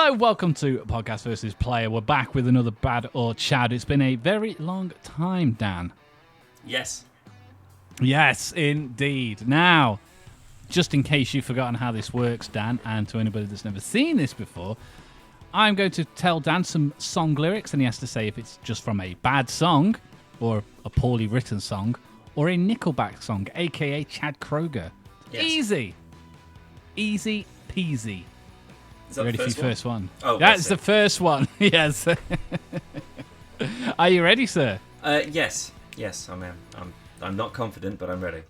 Hello, welcome to Podcast versus Player. We're back with another Bad or Chad. It's been a very long time, Dan. Yes. Yes, indeed. Now, just in case you've forgotten how this works, Dan, and to anybody that's never seen this before, I'm going to tell Dan some song lyrics, and he has to say if it's just from a bad song, or a poorly written song, or a Nickelback song, a.k.a. Chad Kroger. Yes. Easy. Easy peasy. Is that Ready the for first your first one? Oh, that's the first one. Yes. Are you ready, sir? Yes. Yes, I'm not confident, but I'm ready.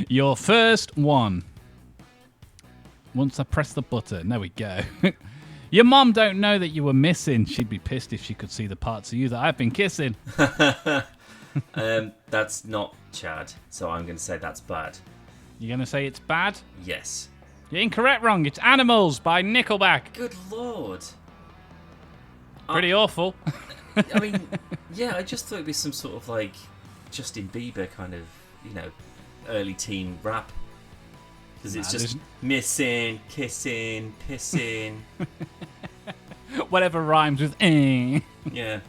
Your first one. Once I press the button, there we go. Your mom don't know that you were missing. She'd be pissed if she could see the parts of you that I've been kissing. That's not Chad, so I'm going to say that's bad. You're going to say it's bad? Yes. You're incorrect, wrong. It's Animals by Nickelback. Good lord. Pretty awful. I mean, yeah, I just thought it'd be some sort of like Justin Bieber kind of, early teen rap. Because it's just missing, kissing, pissing. Whatever rhymes with Yeah.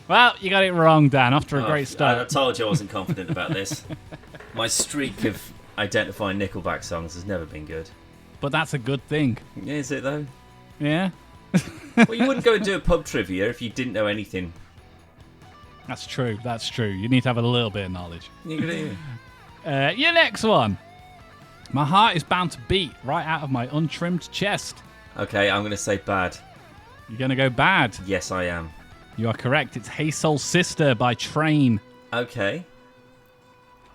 Well, you got it wrong, Dan. Off to a great start. I told you I wasn't confident about this. My streak of identifying Nickelback songs has never been good. But that's a good thing. Yeah, is it though? Yeah? Well, you wouldn't go and do a pub trivia if you didn't know anything. That's true. That's true. You need to have a little bit of knowledge. Your next one. My heart is bound to beat right out of my untrimmed chest. Okay, I'm going to say bad. You're going to go bad. Yes, I am. You are correct. It's Hey Soul Sister by Train. Okay.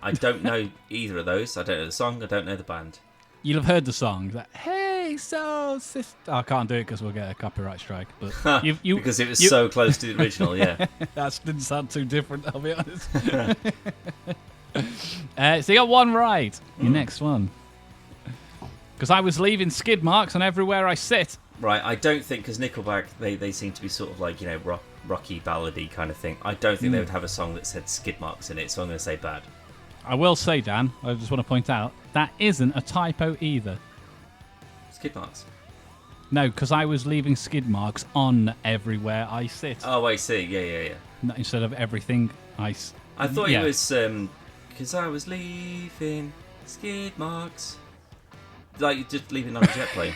I don't know either of those. I don't know the song. I don't know the band. You'll have heard the song. That Hey Soul Sister. I can't do it because we'll get a copyright strike. But because it was so close to the original, yeah. That didn't sound too different, I'll be honest. So you got one right. Your next one. Because I was leaving skid marks on everywhere I sit. Right, I don't think, because Nickelback, they seem to be sort of like, rocky, ballady kind of thing. I don't think they would have a song that said skid marks in it, so I'm going to say bad. I will say, Dan, I just want to point out, that isn't a typo either. Skid marks? No, because I was leaving skid marks on everywhere I sit. Oh, I see. Yeah. Instead of everything I thought it was, because I was leaving skid marks. Like, you're just leaving on a jet plane.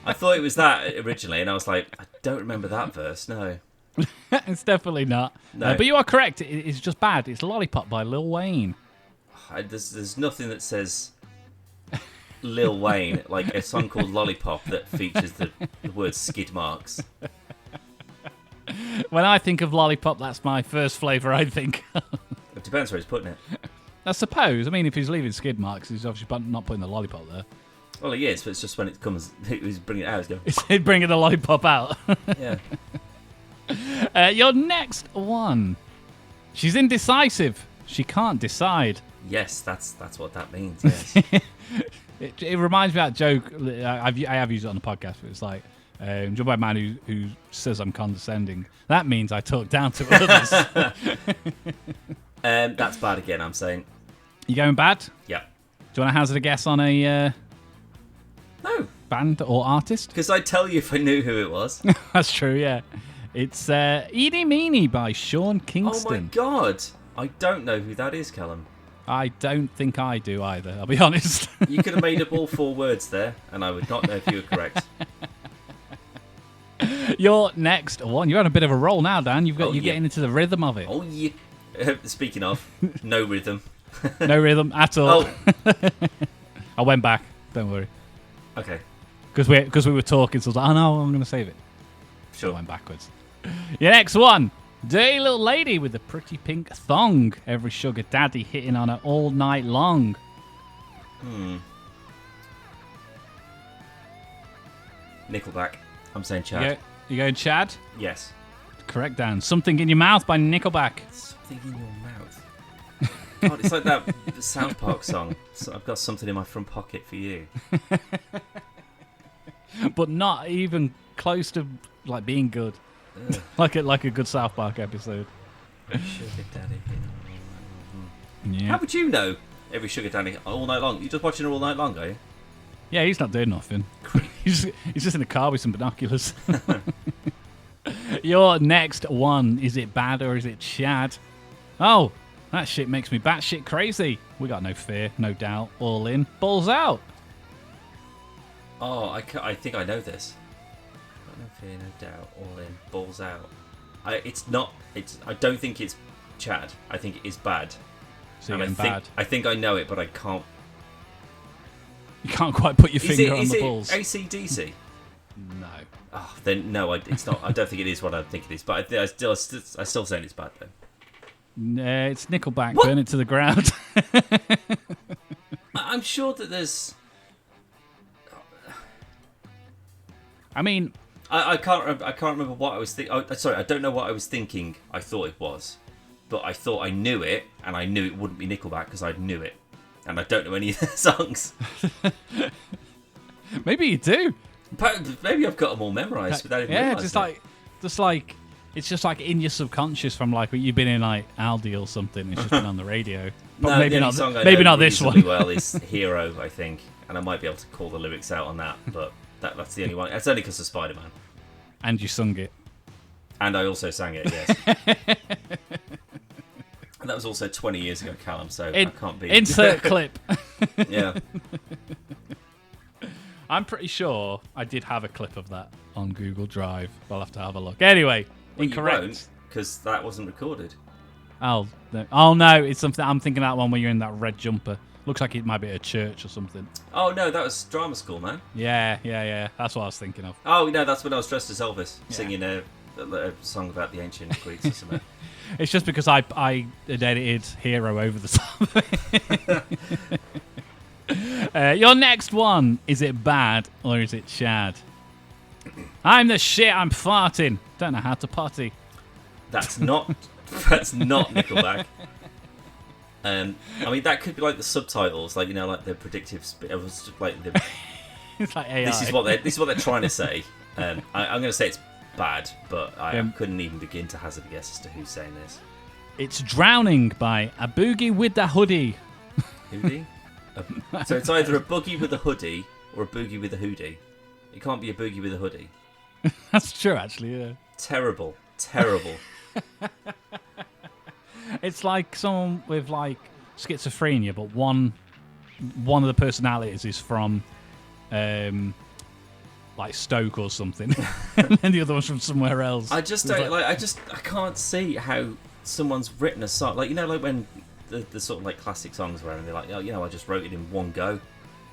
I thought it was that originally, and I was like, I don't remember that verse, no. It's definitely not. No. But you are correct. It's just bad. It's Lollipop by Lil Wayne. There's nothing that says Lil Wayne, like a song called Lollipop that features the word skid marks. When I think of Lollipop, that's my first flavour, I think. It depends where he's putting it. I suppose. I mean, if he's leaving skid marks, he's obviously not putting the lollipop there. Well, he is, but it's just when it comes, he's bringing it out, he's going... He's bringing the lollipop out. Yeah. Your next one. She's indecisive. She can't decide. Yes, that's what that means, yes. It reminds me of that joke. I have used it on the podcast, but it's like, joined by a man who says I'm condescending. That means I talk down to others. That's bad again, I'm saying. You going bad? Yeah. Do you want to hazard a guess on a No. band or artist? Because I'd tell you if I knew who it was. That's true, yeah. It's Eeny Meeny by Sean Kingston. Oh my god. I don't know who that is, Callum. I don't think I do either, I'll be honest. You could have made up all 4 words there, and I would not know if you were correct. Your next one. You're on a bit of a roll now, Dan. You're getting into the rhythm of it. Oh, yeah. Speaking of, no rhythm. No rhythm at all. Oh. I went back. Don't worry. Okay. Because we were talking, so I was like, oh no, I'm going to save it. Sure. So I went backwards. Your next one. Dirty little lady with a pretty pink thong. Every sugar daddy hitting on her all night long. Nickelback. I'm saying Chad. You going Chad? Yes. Correct, Dan. Something in Your Mouth by Nickelback. Something in your mouth. God, it's like that South Park song. So I've got something in my front pocket for you. But not even close to like being good. like a good South Park episode. Sugar daddy. Yeah. How would you know every sugar daddy all night long? You're just watching it all night long, are you? Yeah, he's not doing nothing. he's just in the car with some binoculars. Your next one, is it bad or is it shad? Oh, that shit makes me batshit crazy. We got no fear, no doubt, all in, balls out. Oh, I think I know this. No fear, no doubt, all in, balls out. I don't think it's Chad. I think it is bad. So bad. I think I know it, but I can't. You can't quite put your finger on the balls. Is it AC/DC? No. Oh, then no, it's not. I don't think it is what I think it is. But I still saying it's bad though. No, it's Nickelback. What? Burn it to the ground. I'm sure that there's. I mean, I can't remember what I was thinking. Oh, sorry, I don't know what I was thinking. I thought it was, but I thought I knew it, and I knew it wouldn't be Nickelback because I knew it, and I don't know any of their songs. Maybe you do. Maybe I've got them all memorised without even realising. just like it's just like in your subconscious from like you've been in like Aldi or something. It's just been on the radio. But no, maybe the not. Song I maybe know not this one. Well, is Hero, I think, and I might be able to call the lyrics out on that, but that's the only one. It's only because of Spider-Man. And you sung it. And I also sang it, yes. And that was also 20 years ago, Callum, so I can't be... Insert clip. Yeah. I'm pretty sure I did have a clip of that on Google Drive. I'll have to have a look. Anyway, well, incorrect. Because that wasn't recorded. Oh no, it's something... I'm thinking that one where you're in that red jumper. Looks like it might be at a church or something. Oh, no, that was drama school, man. Yeah. That's what I was thinking of. Oh, no, that's when I was dressed as Elvis, singing a song about the ancient Greeks or something. It's just because I had edited Hero over the top. Your next one, is it bad or is it shad? I'm the shit, I'm farting. Don't know how to potty. That's not Nickelback. I mean, that could be like the subtitles, like like the predictive. It was just like the. It's like AI. This is what they're trying to say. I'm going to say it's bad, but I couldn't even begin to hazard a guess as to who's saying this. It's Drowning by A Boogie with the Hoodie. Hoodie? So it's either a boogie with a hoodie or a boogie with a hoodie. It can't be a boogie with a hoodie. That's true, actually. Yeah. Terrible. It's like someone with like schizophrenia, but one of the personalities is from like Stoke or something, and then the other one's from somewhere else. I just don't I can't see how someone's written a song like like when the sort of like classic songs were and they're like, I just wrote it in one go.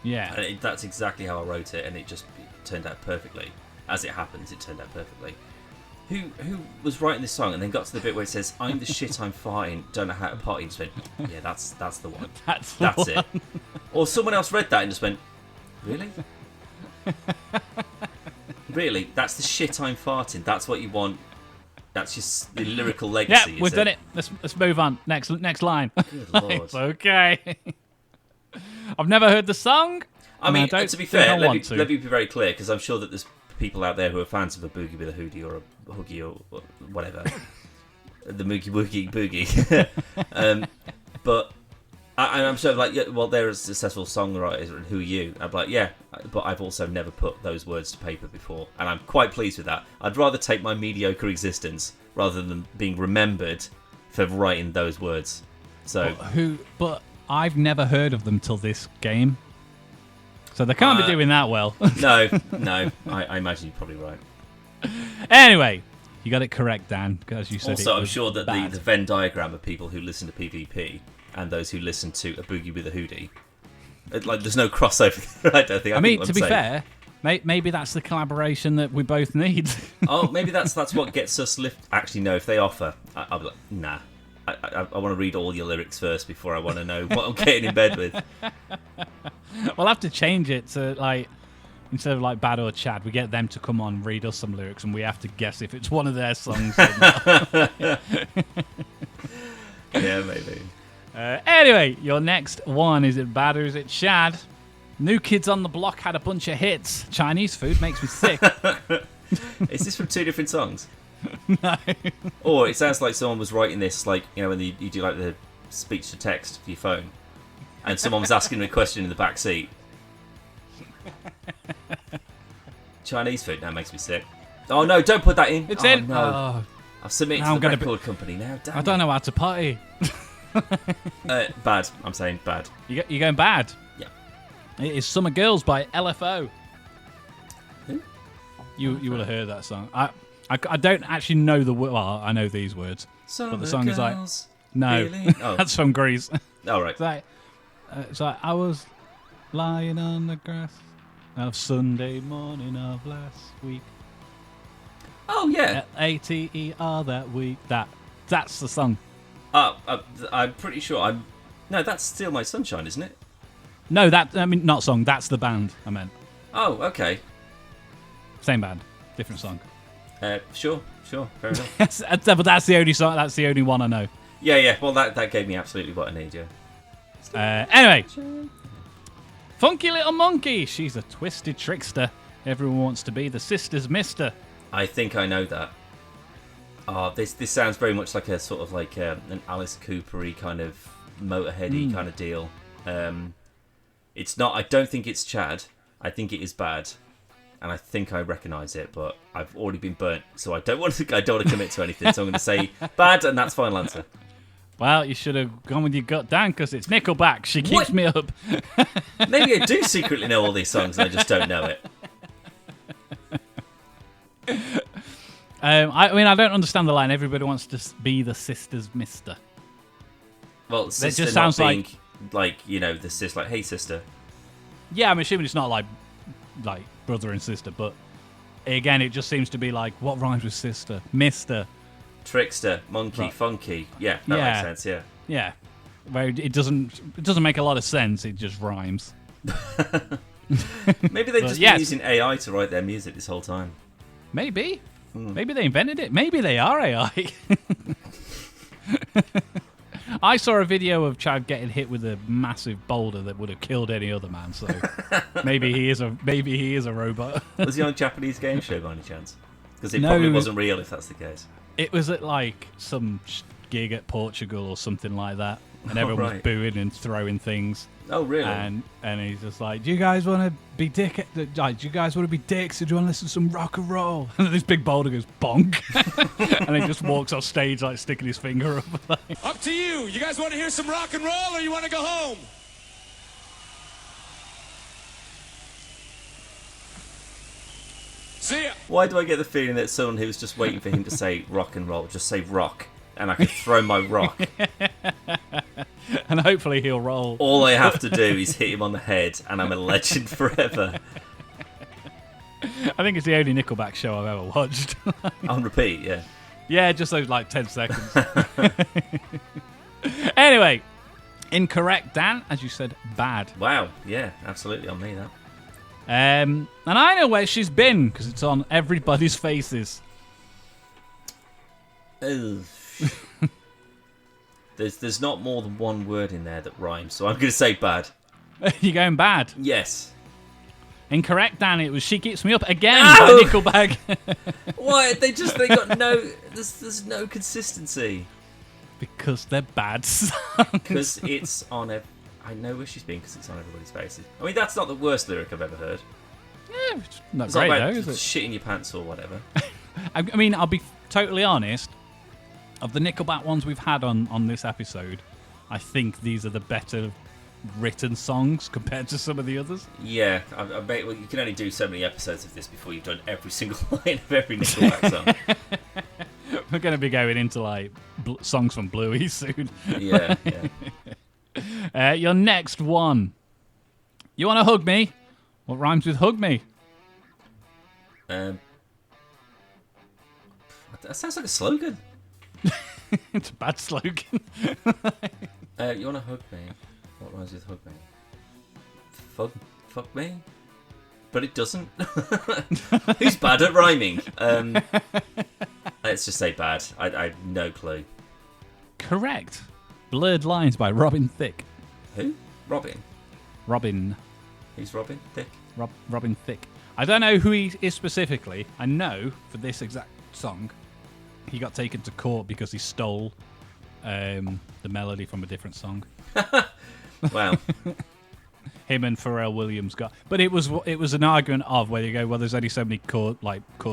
Yeah, and that's exactly how I wrote it, and it just turned out perfectly. As it happens, it turned out perfectly. Who was writing this song and then got to the bit where it says, "I'm the shit, I'm farting, don't know how to potty," and just went, "Yeah, that's the one. That's it." Or someone else read that and just went, "Really? Really? That's the shit, I'm farting. That's what you want. That's just the lyrical legacy." Yeah, we've done it. Let's move on. Next line. Good Lord. It's okay. I've never heard the song. I mean, to be fair, let me be very clear, because I'm sure that there's people out there who are fans of a boogie with a hoodie or a hoogie or whatever, the moogie woogie boogie. But I'm sort of like, yeah, well, they're a successful songwriter, and who are you? I'm like, yeah, but I've also never put those words to paper before, and I'm quite pleased with that. I'd rather take my mediocre existence rather than being remembered for writing those words. So, but I've never heard of them till this game. So they can't be doing that well. No, I imagine you're probably right. Anyway, you got it correct, Dan, as you said. Also, I'm sure that the Venn diagram of people who listen to PvP and those who listen to A Boogie with a Hoodie, there's no crossover there, I don't think. I mean, to be fair, maybe that's the collaboration that we both need. Oh, maybe that's what gets us lift. Actually, no, if they offer, I'll be like, nah. I want to read all your lyrics first before I want to know what I'm getting in bed with. We'll have to change it to like, instead of like Bad or Chad, we get them to come on, read us some lyrics, and we have to guess if it's one of their songs or not. Yeah, maybe. Anyway, your next one, is it bad or is it shad? New Kids on the Block had a bunch of hits. Chinese food makes me sick. Is this from two different songs? No. Or it sounds like someone was writing this, like, when you do like the speech to text for your phone, and someone was asking a question in the back seat, Chinese food. That makes me sick. Oh no! Don't put that in. It's oh, in. No. Oh, I've submitted now to the I'm gonna record company now. Damn I don't know how to potty. Bad. I'm saying bad. You're going bad. Yeah. It is Summer Girls by LFO. Who? You will have heard that song. I don't actually know the word. Well, I know these words, Summer but the song is like no. Really? Oh. That's from Greece. All right. It's like I was lying on the grass of Sunday morning of last week. Oh yeah. ATER that week. That's the song. I'm pretty sure. No, that's Steal My Sunshine, isn't it? No, not song. That's the band. I meant. Oh, okay. Same band, different song. Sure, fair enough. But that's the only song. That's the only one I know. Yeah. Well, that gave me absolutely what I need. Yeah. Anyway, Funky Little Monkey. She's a twisted trickster. Everyone wants to be the sister's mister. I think I know that. Oh, this sounds very much like a sort of like an Alice Cooper-y kind of Motorhead-y kind of deal. It's not. I don't think it's Chad. I think it is bad, and I think I recognise it, but I've already been burnt, so I don't want to commit to anything. So I'm going to say bad, and that's final answer. Well, you should have gone with your gut, Dan, because it's Nickelback. She keeps me up. Maybe I do secretly know all these songs, and I just don't know it. I mean, I don't understand the line. Everybody wants to be the sister's mister. Well, sister just not sounds being like the sister, like, hey sister. Yeah, I'm assuming it's not like brother and sister, but again, it just seems to be like, what rhymes with sister? Mister. Trickster, monkey, right. Funky. Yeah, that makes sense, yeah. Yeah. Where it doesn't make a lot of sense, it just rhymes. Maybe they've just been using AI to write their music this whole time. Maybe. Maybe they invented it. Maybe they are AI. I saw a video of Chad getting hit with a massive boulder that would have killed any other man, so maybe he is a robot. Was he on a Japanese game show by any chance? Because it probably wasn't real if that's the case. It was at like some gig at Portugal or something like that, and everyone was booing and throwing things. Oh, really? And he's just like, "Do you guys want to be dicks? Do you guys want to be dicks? Or do you want to listen to some rock and roll?" And then this big boulder goes bonk, and he just walks off stage like sticking his finger up. Like, up to you. You guys want to hear some rock and roll, or you want to go home? See ya. Why do I get the feeling that someone who was just waiting for him to say rock and roll just say rock, and I could throw my rock? And hopefully he'll roll. All I have to do is hit him on the head, and I'm a legend forever. I think it's the only Nickelback show I've ever watched. On repeat, yeah. Yeah, just those like 10 seconds. Anyway, incorrect, Dan, as you said, bad. Wow, yeah, absolutely on me that. And I know where she's been because it's on everybody's faces. Ugh. There's not more than one word in there that rhymes, so I'm going to say bad. You're going bad? Yes. Incorrect, Dan. It was She Keeps Me Up again No! by Nickelback. Why? They got no... There's no consistency. Because they're bad songs. Because it's on I know where she's been because it's on everybody's faces. I mean, that's not the worst lyric I've ever heard. Yeah, it's not It's great not though, about is it? shit in your pants or whatever. I mean, I'll be totally honest. Of the Nickelback ones we've had on this episode, I think these are the better written songs compared to some of the others. Yeah, I bet you can only do so many episodes of this before you've done every single line of every Nickelback song. We're going to be going into like songs from Bluey soon. Yeah. Your next one. You want to hug me? What rhymes with hug me? That sounds like a slogan. It's a bad slogan. You want to hug me? What rhymes with hug me? Fuck me? But it doesn't. Who's bad at rhyming? Let's just say bad. I have no clue. Correct. Blurred Lines by Robin Thicke. Who? Robin. Who's Robin? Thicke? Robin Thicke. I don't know who he is specifically. I know for this exact song, he got taken to court because he stole the melody from a different song. Wow. him and Pharrell Williams got. But it was an argument of where you go, well, there's only so many chord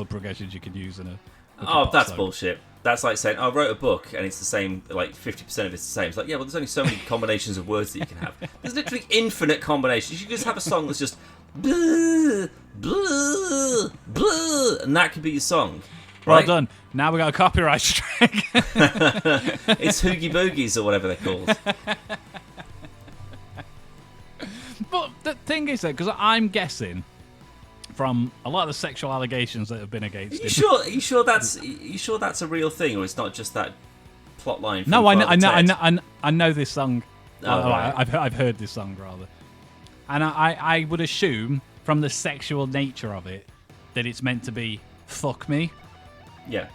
progressions you can use in a. Oh, that's bullshit. That's like saying, I wrote a book and it's the same, like 50% of it's the same. It's like, yeah, well, there's only so many combinations of words that you can have. There's literally infinite combinations. You can just have a song that's just blah, blah, blah, and that could be your song. Well Right? done. Now we got a copyright strike. It's Hoogie Boogies or whatever they're called. But the thing is, though, because I'm guessing from a lot of the sexual allegations that have been against him. Are you sure that's a real thing, or it's not just that plot line? From No, I Father Ted? know this song. Oh, right. I've heard this song rather, and I would assume from the sexual nature of it that it's meant to be fuck me, Yeah.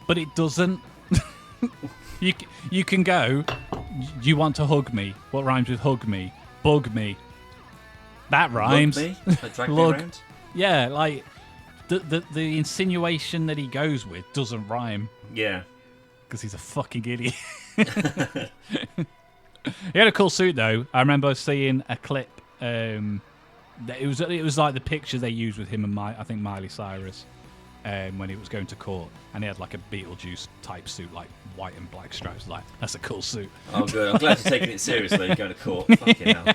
but it doesn't. You can go. You want to hug me? What rhymes with hug me? Bug me. That rhymes. Lug me? Like drag me Lug. around? Yeah, like the insinuation that he goes with doesn't rhyme Yeah. because he's a fucking idiot. He had a cool suit though. I remember seeing a clip. It was like the picture they used with him and I think Miley Cyrus when he was going to court, and he had like a Beetlejuice type suit, like white and black stripes. Like, that's a cool suit. Oh, good. I'm glad you're taking it seriously. Going to court. Fucking hell.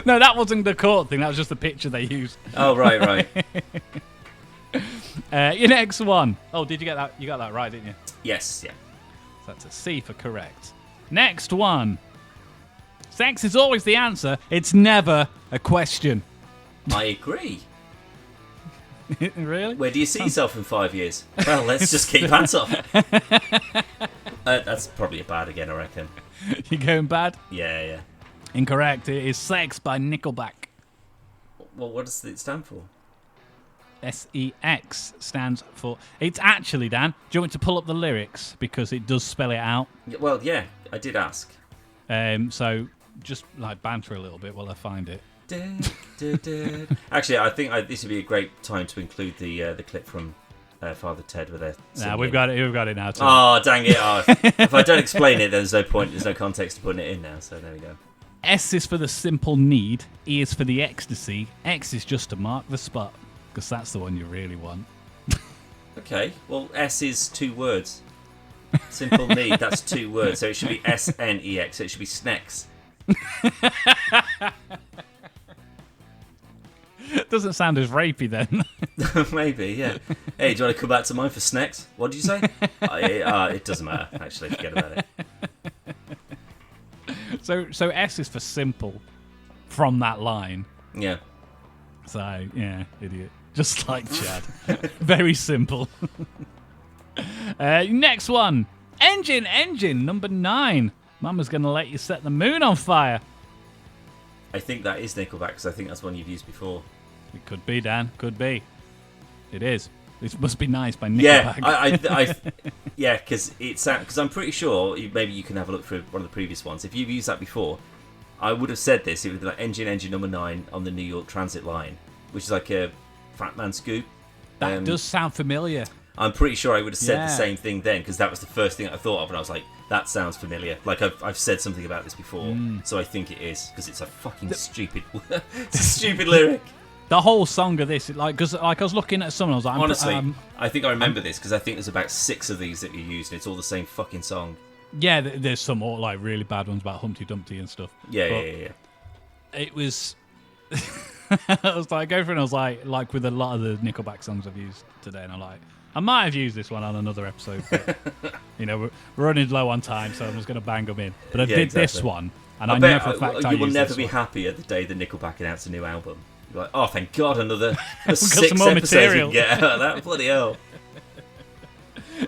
No, that wasn't the court thing. That was just the picture they used. Oh, right. Your next one. Oh, did you get that? You got that right, didn't you? Yes, yeah. So that's a C for correct. Next one. Sex is always the answer. It's never a question. I agree. Really? Where do you see yourself in 5 years? Well, let's just keep pants off. That's probably a bad again, I reckon. You going bad? Yeah. Incorrect. It is Sex by Nickelback. Well, what does it stand for? SEX stands for... It's actually, Dan, do you want me to pull up the lyrics? Because it does spell it out. Well, yeah, I did ask. So just like banter a little bit while I find it. Actually, I think this would be a great time to include the clip from Father Ted with their singing. Nah, we've got it now too. Oh, dang it. Oh, if I don't explain it, there's no point. There's no context to putting it in now, so there we go. S is for the simple need. E is for the ecstasy. X is just to mark the spot, because that's the one you really want. Okay, well, S is 2 words. Simple need, that's 2 words, so it should be SNEX, so it should be Snex. Doesn't sound as rapey then. Maybe, yeah. Hey, do you want to come back to mine for Snex? What did you say? It doesn't matter, actually, forget about it. So S is for simple from that line. Yeah. So, yeah, idiot. Just like Chad. Very simple. Next one. Engine, number 9. Mama's going to let you set the moon on fire. I think that is Nickelback, because I think that's one you've used before. It could be, Dan. Could be. It is. This must be nice by Nickelback. Yeah, because I'm pretty sure, maybe you can have a look through one of the previous ones. If you've used that before, I would have said this. It would be like engine number 9 on the New York Transit line, which is like a Fat Man Scoop. That does sound familiar. I'm pretty sure I would have said the same thing then, because that was the first thing I thought of, and I was like, that sounds familiar. Like, I've said something about this before, so I think it is, because it's a fucking stupid... it's a stupid lyric. The whole song of this, because I was looking at someone, I was like... Honestly, I think I remember this, because I think there's about 6 of these that you used, and it's all the same fucking song. Yeah, there's some like really bad ones about Humpty Dumpty and stuff. Yeah. It was... I was like, go for it, and I was like with a lot of the Nickelback songs I've used today, and I'm like, I might have used this one on another episode, but, we're running low on time, so I'm just going to bang them in. But I did this one, and I know for a fact you will never be happier the day the Nickelback announce a new album. You're like, oh, thank God, another 6 episodes we can get out of that. Bloody hell.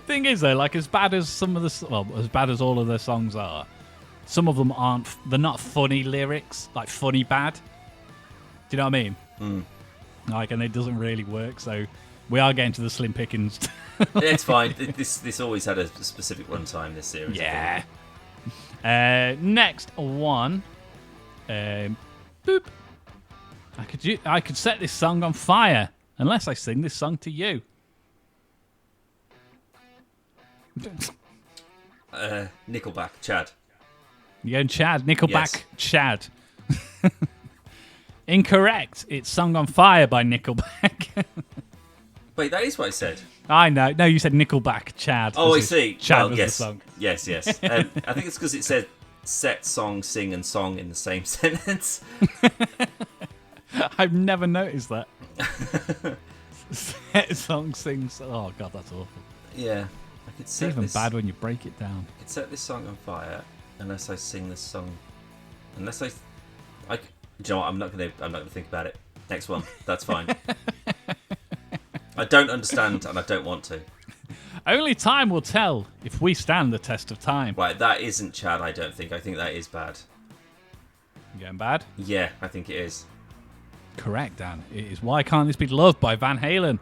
Thing is, though, like as bad as as bad as all of their songs are, some of them they're not funny lyrics, like funny bad. Do you know what I mean? Like, and it doesn't really work, so we are getting to the slim pickings. It's fine. This always had a specific runtime, this series. Yeah. Next one. Boop. I could set this song on fire unless I sing this song to you. Nickelback, Chad. You going Chad? Nickelback, Yes. Chad. Incorrect. It's Song on Fire by Nickelback. Wait, that is what I said. I know. No, you said Nickelback, Chad. Oh, I see. Chad Well, was yes. the song. Yes. I think it's because it said set, song, sing, and song in the same sentence. I've never noticed that. Set, song, sing. Oh, God, that's awful. Yeah. I could It's set even this, bad when you break it down. I could set this song on fire unless I sing this song. Unless do you know what? I'm not gonna think about it. Next one. That's fine. I don't understand and I don't want to. Only time will tell if we stand the test of time. Right, that isn't Chad, I don't think. I think that is bad. You getting bad? Yeah, I think it is. Correct, Dan. It is Why Can't This Be Love by Van Halen.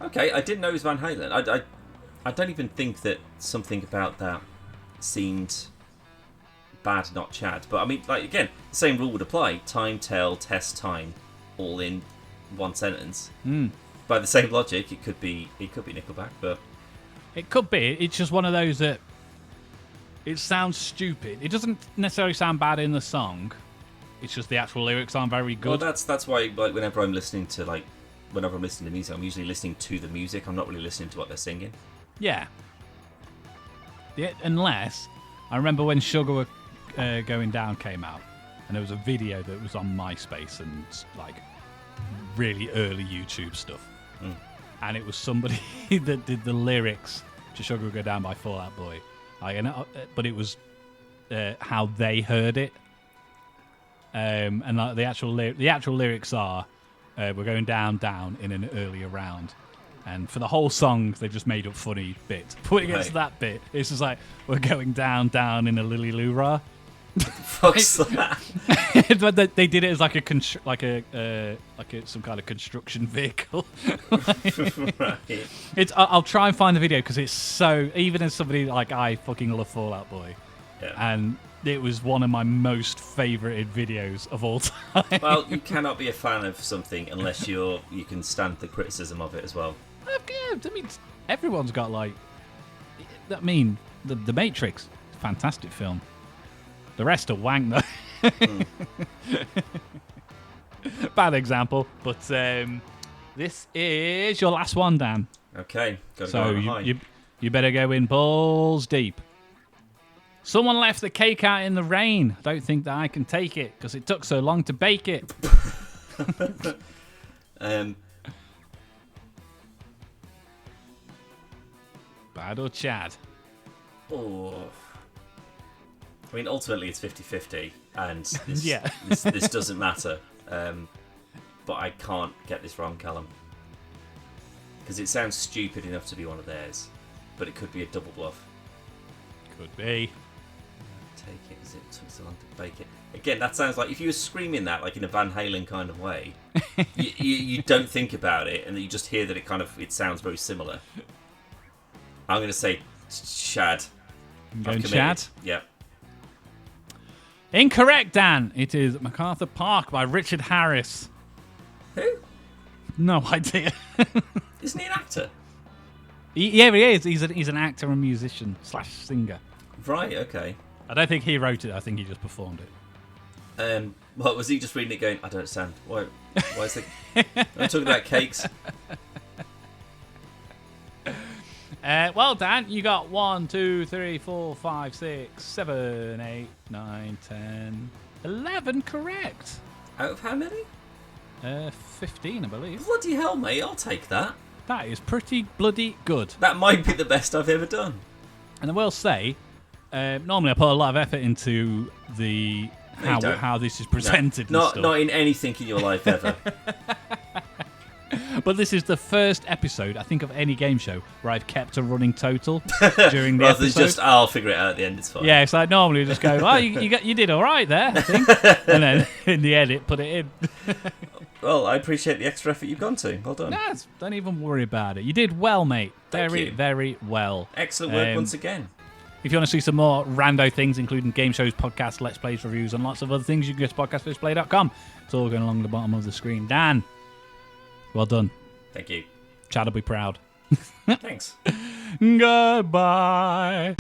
Okay, I didn't know it was Van Halen. I don't even think that something about that seemed bad, not Chad. But I mean, like, again, the same rule would apply. Time, tell, test, time, all in one sentence. By the same logic, it could be Nickelback, but It could be. It's just one of those that it sounds stupid. It doesn't necessarily sound bad in the song. It's just the actual lyrics aren't very good. well, that's why, like, whenever I'm listening to music, I'm usually listening to the music. I'm not really listening to what they're singing. Yeah. Unless I remember when Sugar Were Going Down came out, and there was a video that was on MySpace and like really early YouTube stuff, and it was somebody that did the lyrics to Sugar Will Go Down by Fall Out Boy, but it was how they heard it, and like, the actual lyrics are we're going down in an earlier round. And for the whole song, they just made up funny bits. But when it gets to that bit, it's just like, we're going down in a lilly loo rah. Fuck's that? But they did it as like some kind of construction vehicle. Right. I'll try and find the video because it's so, even as somebody like I fucking love Fall Out Boy, and it was one of my most favorited videos of all time. Well, you cannot be a fan of something unless you can stand the criticism of it as well. I mean, everyone's got like. I mean, the Matrix, fantastic film. The rest are wank though. Bad example, but this is your last one, Dan. Okay, gotta So go on high. you better go in balls deep. Someone left the cake out in the rain. I don't think that I can take it because it took so long to bake it. Bad or Chad? Oh. I mean, ultimately it's 50-50, and this, Yeah. this doesn't matter. But I can't get this wrong, Callum. Because it sounds stupid enough to be one of theirs, but it could be a double bluff. Could be. Take it because it took so long to bake it. Again, that sounds like if you were screaming that like in a Van Halen kind of way, you don't think about it, and you just hear that it sounds very similar. I'm going to say Chad. You going Chad? Yeah. Incorrect, Dan. It is MacArthur Park by Richard Harris. Who? No idea. Isn't he an actor? Yeah, he is. He's an actor and musician / singer. Right, okay. I don't think he wrote it. I think he just performed it. What was he just reading it going, I don't understand. Why is it... I'm talking about cakes. Well, Dan, you got 1, 2, 3, 4, 5, 6, 7, 8, 9, 10, 11 correct. Out of how many? 15, I believe. Bloody hell, mate, I'll take that. That is pretty bloody good. That might be the best I've ever done. And I will say, normally I put a lot of effort into the how this is presented and stuff. Not in anything in your life ever. But this is the first episode, I think, of any game show where I've kept a running total during the Rather episode. than just, I'll figure it out at the end, it's fine. Yeah, so I normally just go, oh, you did all right there, I think. And then in the edit, put it in. Well, I appreciate the extra effort you've gone to. Well done. No, don't even worry about it. You did well, mate. Thank you. Very well. Excellent work once again. If you want to see some more rando things, including game shows, podcasts, let's plays, reviews, and lots of other things, you can go to podcastfishplay.com. It's all going along the bottom of the screen. Dan, well done. Thank you. Chad will be proud. Thanks. Goodbye.